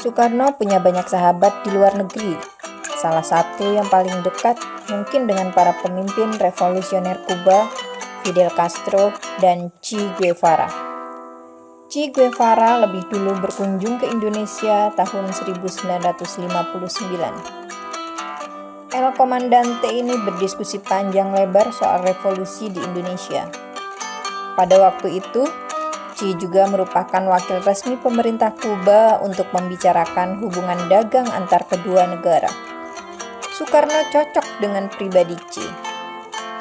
Soekarno punya banyak sahabat di luar negeri. Salah satu yang paling dekat mungkin dengan para pemimpin revolusioner Kuba, Fidel Castro dan Che Guevara. Che Guevara lebih dulu berkunjung ke Indonesia tahun 1959. El Comandante ini berdiskusi panjang lebar soal revolusi di Indonesia. Pada waktu itu, Che juga merupakan wakil resmi pemerintah Kuba untuk membicarakan hubungan dagang antar kedua negara. Soekarno cocok dengan pribadi Che.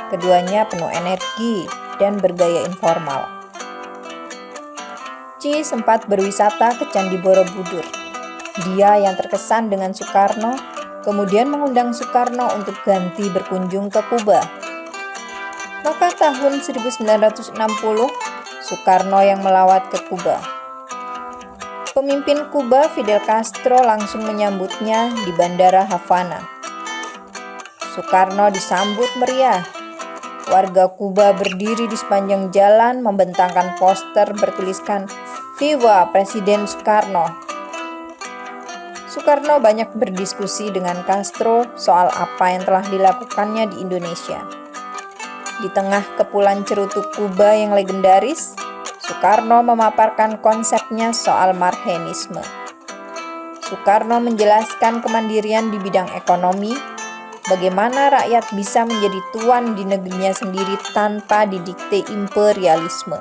Keduanya penuh energi dan bergaya informal. Che sempat berwisata ke Candi Borobudur. Dia yang terkesan dengan Soekarno, kemudian mengundang Soekarno untuk ganti berkunjung ke Kuba. Maka tahun 1960, Soekarno yang melawat ke Kuba. Pemimpin Kuba Fidel Castro langsung menyambutnya di Bandara Havana. Soekarno disambut meriah. Warga Kuba berdiri di sepanjang jalan membentangkan poster bertuliskan "Viva Presiden Soekarno". Soekarno banyak berdiskusi dengan Castro soal apa yang telah dilakukannya di Indonesia. Di tengah kepulan cerutu Kuba yang legendaris, Soekarno memaparkan konsepnya soal Marxisme. Soekarno menjelaskan kemandirian di bidang ekonomi, bagaimana rakyat bisa menjadi tuan di negerinya sendiri tanpa didikte imperialisme.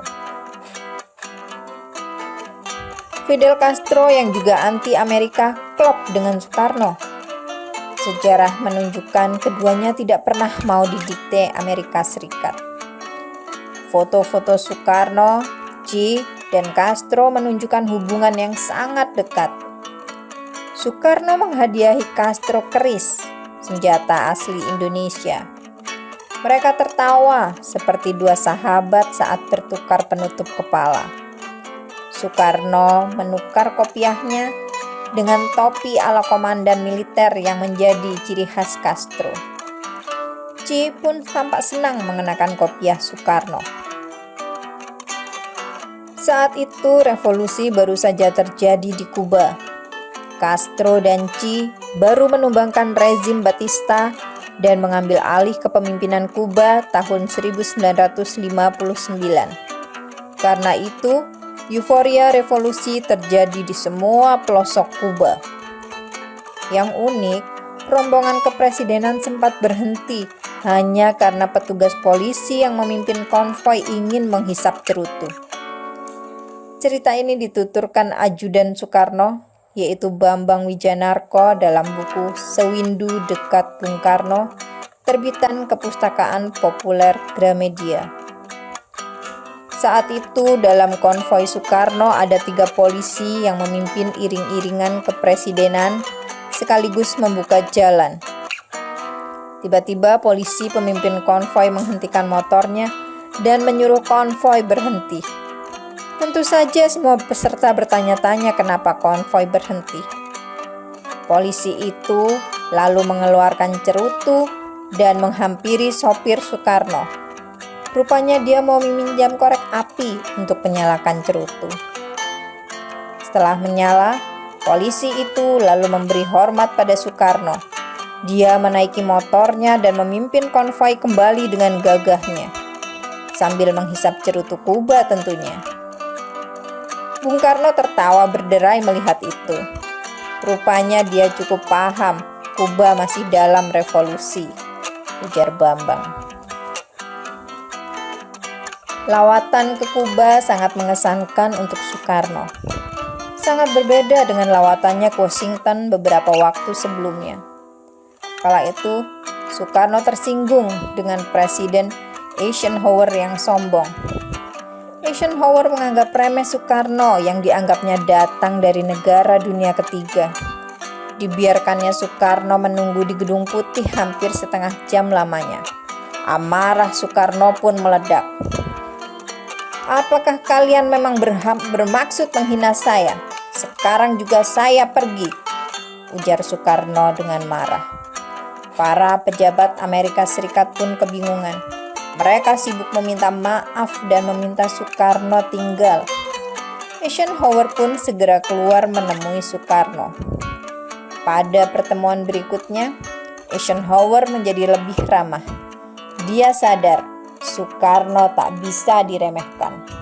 Fidel Castro yang juga anti-Amerika klop dengan Soekarno. Sejarah menunjukkan keduanya tidak pernah mau didikte Amerika Serikat. Foto-foto Soekarno, Che, dan Castro menunjukkan hubungan yang sangat dekat. Soekarno menghadiahi Castro keris, senjata asli Indonesia. Mereka tertawa seperti dua sahabat saat bertukar penutup kepala. Soekarno menukar kopiahnya dengan topi ala komandan militer yang menjadi ciri khas Castro. Che pun tampak senang mengenakan kopiah Soekarno. Saat itu revolusi baru saja terjadi di Kuba. Castro dan Che baru menumbangkan rezim Batista dan mengambil alih kepemimpinan Kuba tahun 1959. Karena itu, euforia revolusi terjadi di semua pelosok Kuba. Yang unik, rombongan kepresidenan sempat berhenti hanya karena petugas polisi yang memimpin konvoi ingin menghisap cerutu. Cerita ini dituturkan ajudan Soekarno, yaitu Bambang Wijanarko dalam buku Sewindu Dekat Bung Karno, terbitan Kepustakaan Populer Gramedia. Saat itu dalam konvoi Soekarno ada 3 polisi yang memimpin iring-iringan kepresidenan sekaligus membuka jalan. Tiba-tiba polisi pemimpin konvoi menghentikan motornya dan menyuruh konvoi berhenti. Tentu saja semua peserta bertanya-tanya kenapa konvoi berhenti. Polisi itu lalu mengeluarkan cerutu dan menghampiri sopir Soekarno. Rupanya dia mau meminjam korek api untuk menyalakan cerutu. Setelah menyala, polisi itu lalu memberi hormat pada Soekarno. Dia menaiki motornya dan memimpin konvoi kembali dengan gagahnya, sambil menghisap cerutu Kuba tentunya. Bung Karno tertawa berderai melihat itu. Rupanya dia cukup paham Kuba masih dalam revolusi, ujar Bambang. Lawatan ke Kuba sangat mengesankan untuk Soekarno. Sangat berbeda dengan lawatannya ke Washington beberapa waktu sebelumnya. Kala itu, Soekarno tersinggung dengan Presiden Eisenhower yang sombong. Eisenhower menganggap remeh Soekarno yang dianggapnya datang dari negara dunia ketiga. Dibiarkannya Soekarno menunggu di Gedung Putih hampir setengah jam lamanya. Amarah Soekarno pun meledak. "Apakah kalian memang bermaksud menghina saya? Sekarang juga saya pergi," ujar Soekarno dengan marah. Para pejabat Amerika Serikat pun kebingungan. Mereka sibuk meminta maaf dan meminta Soekarno tinggal. Eisenhower pun segera keluar menemui Soekarno. Pada pertemuan berikutnya, Eisenhower menjadi lebih ramah. Dia sadar Soekarno tak bisa diremehkan.